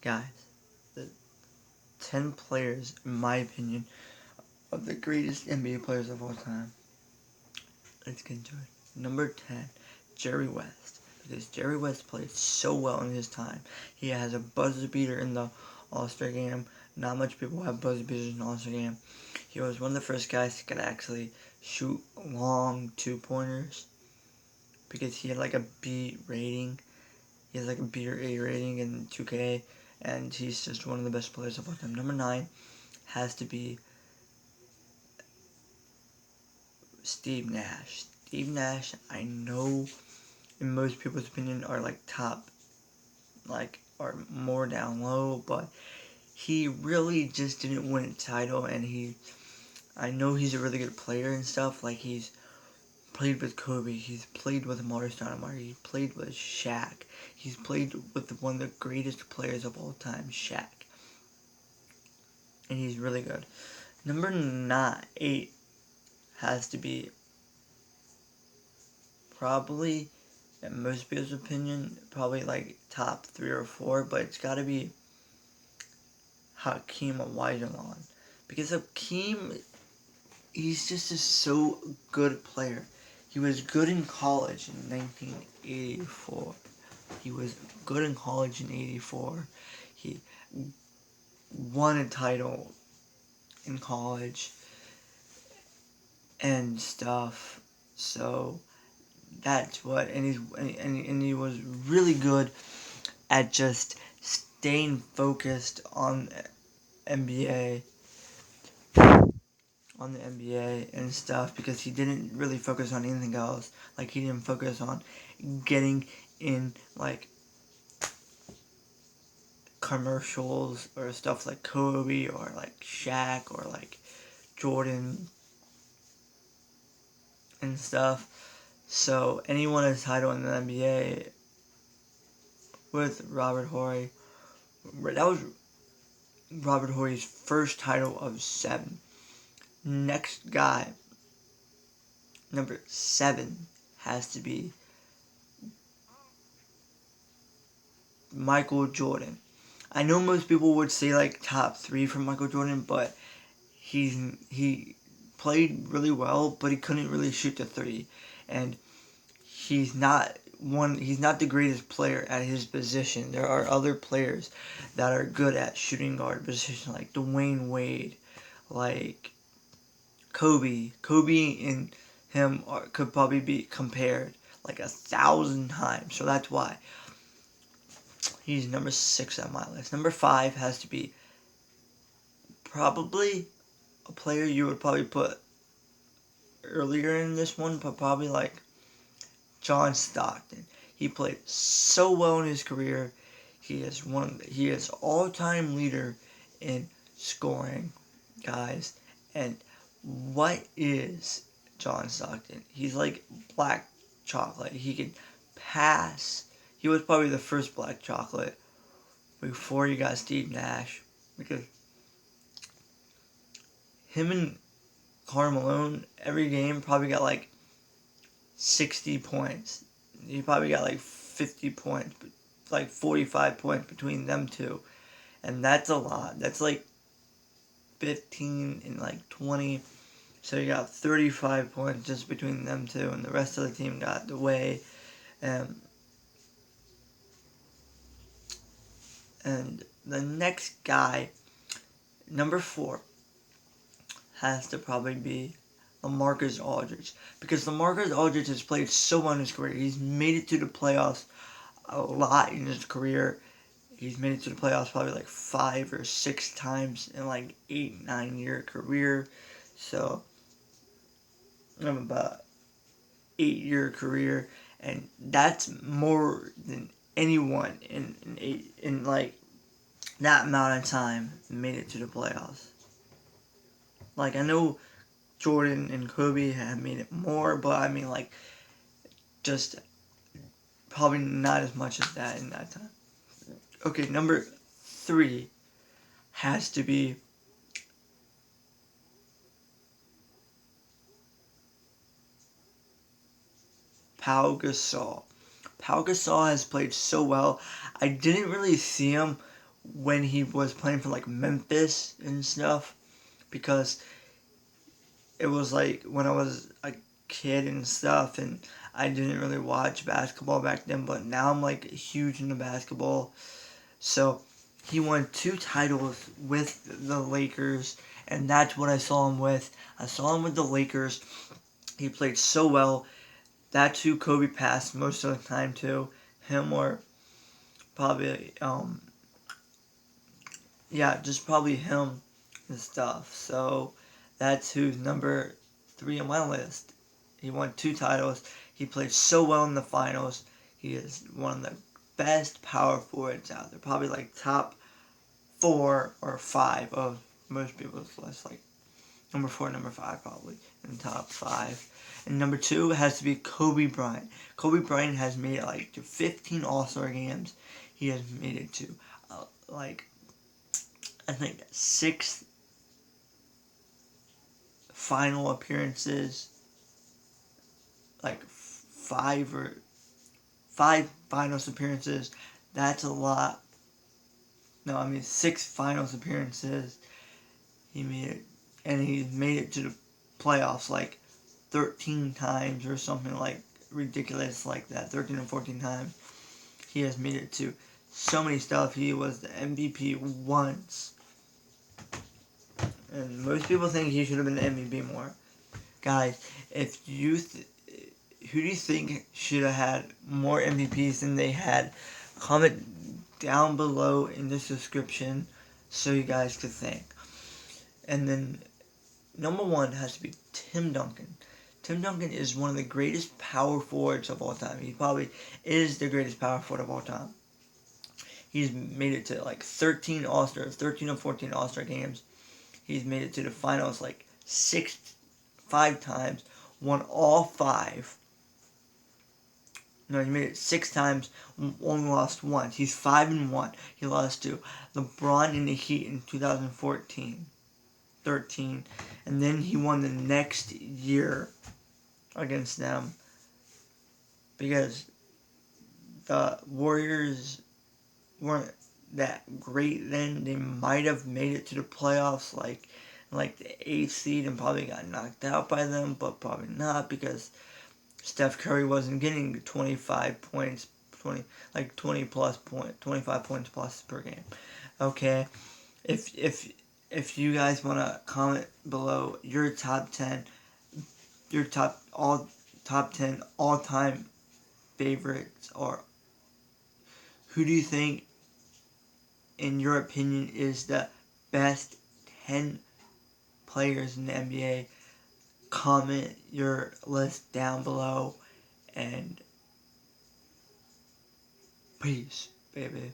Guys, the 10 players, in my opinion, of the greatest NBA players of all time. Let's get into it. Number 10, Jerry West. Because Jerry West played so well in his time. He has a buzzer beater in the All-Star game. Not much people have buzzer beaters in the All-Star game. He was one of the first guys that could actually shoot long two-pointers. Because he had like a B rating. He has like a B or A rating in 2K. And he's just one of the best players of all time. Number 9 has to be Steve Nash. Steve Nash, I know in most people's opinion are like top, like are more down low, but he really just didn't win a title, and I know he's a really good player and stuff. Like he's played with Kobe, he's played with Amar'e Stoudemire, he played with Shaq, he's played with one of the greatest players of all time, Shaq, and he's really good. Number 8 has to be probably, in most people's opinion, probably like top 3 or 4, but it's got to be Hakeem Olajuwon, because Hakeem, he's just a so good player. He was good in college in 1984. He was good in college in 84. He won a title in college and stuff. So that's what, and he was really good at just staying focused on NBA on the NBA and stuff, because he didn't really focus on anything else. Like he didn't focus on getting in like commercials or stuff like Kobe or like Shaq or like Jordan and stuff. So, and he won a title in the NBA with Robert Horry. That was Robert Horry's first title of 7. Next guy, number 7, has to be Michael Jordan. I know most people would say like top 3 for Michael Jordan, but he played really well, but he couldn't really shoot the 3, and he's not the greatest player at his position. There are other players that are good at shooting guard position, like Dwayne Wade, like Kobe. Kobe and him could probably be compared like 1,000 times. So that's why he's number 6 on my list. Number 5 has to be probably a player you would probably put earlier in this one, but probably like John Stockton. He played so well in his career. He is all-time leader in scoring, guys. And what is John Stockton? He's like black chocolate. He can pass. He was probably the first black chocolate before you got Steve Nash, because him and Karl Malone every game probably got like 60 points. He probably got like 50 points, like 45 points between them two. And that's a lot. That's like 15 and like 20. So you got 35 points just between them two, and the rest of the team got the way. And the next guy, number 4, has to probably be LaMarcus Aldridge, because LaMarcus Aldridge has played so well in his career. He's made it to the playoffs a lot in his career. He's made it to the playoffs probably like 5 or 6 times in like 8-9 year career. So I'm about 8-year career, and that's more than anyone in like that amount of time made it to the playoffs. Like I know Jordan and Kobe have made it more, but I mean like just probably not as much as that in that time. Okay, number 3 has to be Pau Gasol. Pau Gasol has played so well. I didn't really see him when he was playing for like Memphis and stuff, because it was like when I was a kid and stuff, and I didn't really watch basketball back then, but now I'm like huge into basketball. So he won 2 titles with the Lakers, and that's what I saw him with. I saw him with the Lakers. He played so well. That's who Kobe passed most of the time to. Him or probably yeah, just probably him and stuff. So that's who's number 3 on my list. He won 2 titles. He played so well in the finals. He is one of the best power forwards out there. Probably like top 4 or 5 of most people's list. Like number 4, number 5 probably in the top 5. And number 2 has to be Kobe Bryant. Kobe Bryant has made it like to 15 All-Star games. He has made it to like I think 6 final appearances, like 5 finals appearances. That's a lot. No, I mean 6 finals appearances. He made it, and he made it to the playoffs like 13 times or something like ridiculous like that. 13 or 14 times. He has made it to so many stuff. He was the MVP once. And most people think he should have been the MVP more. Guys, if you who do you think should have had more MVPs than they had? Comment down below in the description so you guys could think. And then number 1 has to be Tim Duncan. Tim Duncan is one of the greatest power forwards of all time. He probably is the greatest power forward of all time. He's made it to like 13 All-Stars, 13 or 14 All-Star games. He's made it to the finals like 5 times, won all 5. No, he made it 6 times, only lost once. He's 5-1. He lost to LeBron in the Heat in 2014, 13, and then he won the next year against them because the Warriors weren't that great then. They might have made it to the playoffs like the 8th seed and probably got knocked out by them, but probably not because Steph Curry wasn't getting 25 points, 20 plus 25 points plus per game. Okay, if you guys want to comment below your top 10, your top 10 all time favorites, or who do you think, in your opinion, is the best 10 players in the NBA? Comment your list down below, and peace, baby.